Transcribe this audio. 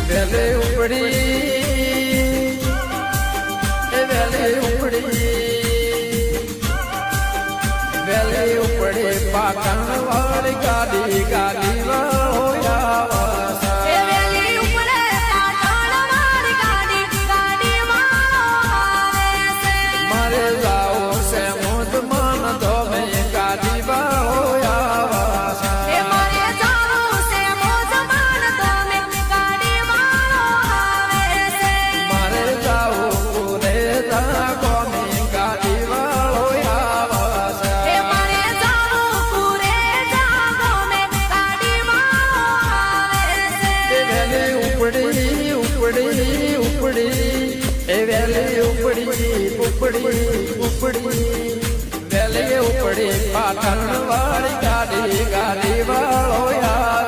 વેલે ઉપડી એ વેલે ઉપડી વેલે ઉપડી પાટણ વાળી ગાડી ગાડી વાળો મારે જાઓ છે મોજ મન ધોમે ગાડી વાળો ઉપડી વેલે ઉપડી પાટણ વાળી ગાડી ગાડી વાળો